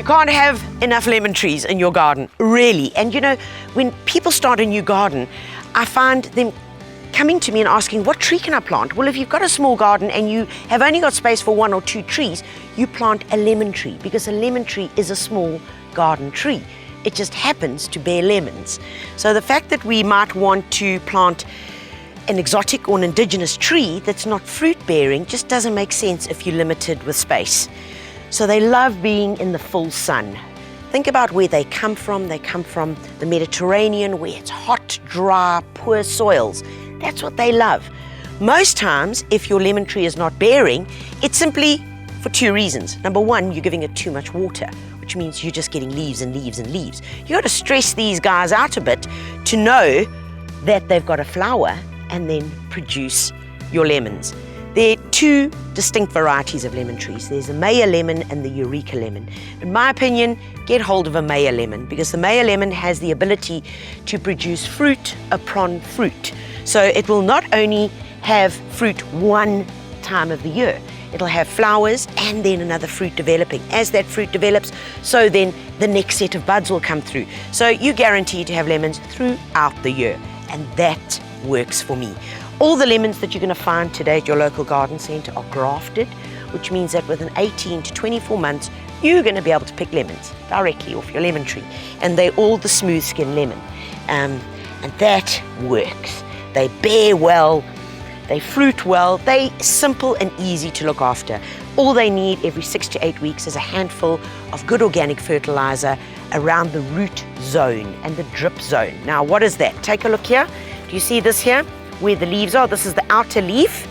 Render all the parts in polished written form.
can't have enough lemon trees in your garden, really. And you know, when people start a new garden, I find them coming to me and asking, what tree can I plant? Well, if you've got a small garden and you have only got space for 1 or 2 trees, you plant a lemon tree, because a lemon tree is a small garden tree. It just happens to bear lemons. So the fact that we might want to plant an exotic or an indigenous tree that's not fruit bearing just doesn't make sense if you're limited with space. So they love being in the full sun. Think about where they come from. They come from the Mediterranean, where it's hot, dry, poor soils. That's what they love. Most times, if your lemon tree is not bearing, it's simply for 2 reasons. Number 1, you're giving it too much water, which means you're just getting leaves and leaves and leaves. You got to stress these guys out a bit to know that they've got to flower and then produce your lemons. There are 2 distinct varieties of lemon trees. There's a Meyer lemon and the Eureka lemon. In my opinion, get hold of a Meyer lemon, because the Meyer lemon has the ability to produce fruit upon fruit. So it will not only have fruit one time of the year, it'll have flowers and then another fruit developing. As that fruit develops, so then the next set of buds will come through. So you guarantee to have lemons throughout the year, and that works for me. All the lemons that you're going to find today at your local garden centre are grafted, which means that within 18 to 24 months, you're going to be able to pick lemons directly off your lemon tree. And they're all the smooth skin lemon. And that works. They bear well, they fruit well, they're simple and easy to look after. All they need every 6 to 8 weeks is a handful of good organic fertilizer around the root zone and the drip zone. Now, what is that? Take a look here. Do you see this here? Where the leaves are, this is the outer leaf,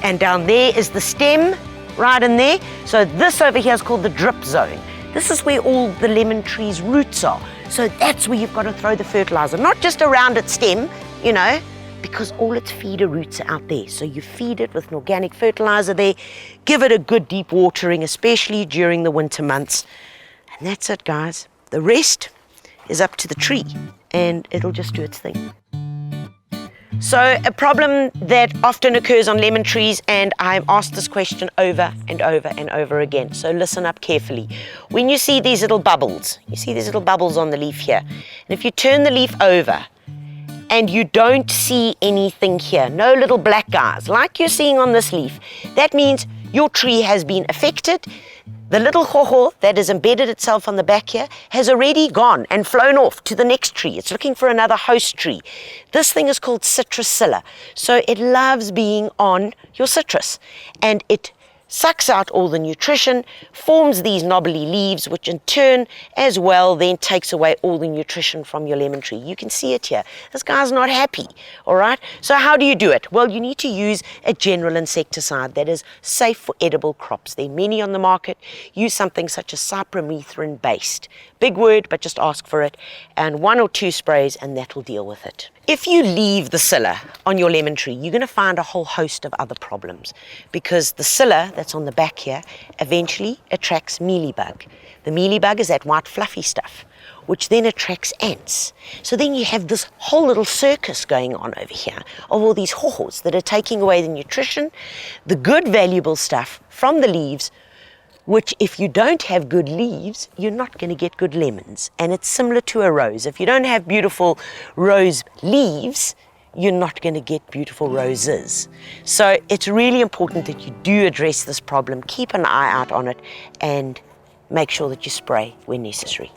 and down there is the stem, right in there. So this over here is called the drip zone. This is where all the lemon tree's roots are. So that's where you've got to throw the fertilizer, not just around its stem, you know, because all its feeder roots are out there. So you feed it with an organic fertilizer there, give it a good deep watering, especially during the winter months. And that's it, guys. The rest is up to the tree, and it'll just do its thing. So a problem that often occurs on lemon trees, and I've asked this question over and over and over again, so listen up carefully. When you see these little bubbles, on the leaf here, and if you turn the leaf over and you don't see anything here, no little black guys like you're seeing on this leaf, that means your tree has been affected. The little hoho that has embedded itself on the back here has already gone and flown off to the next tree. It's looking for another host tree. This thing is called citrusilla. So it loves being on your citrus, and it sucks out all the nutrition, forms these knobbly leaves, which in turn as well then takes away all the nutrition from your lemon tree. You can see it here. This guy's not happy, all right? So how do you do it? Well, you need to use a general insecticide that is safe for edible crops. There are many on the market. Use something such as cypermethrin based. Big word, but just ask for it, and 1 or 2 sprays, and that will deal with it. If you leave the scilla on your lemon tree, you're going to find a whole host of other problems, because the scilla that's on the back here eventually attracts mealybug. The mealybug is that white fluffy stuff, which then attracts ants. So then you have this whole little circus going on over here of all these hohos that are taking away the nutrition, the good valuable stuff from the leaves, which if you don't have good leaves, you're not going to get good lemons. And it's similar to a rose. If you don't have beautiful rose leaves, you're not going to get beautiful roses. So it's really important that you do address this problem, keep an eye out on it, and make sure that you spray when necessary.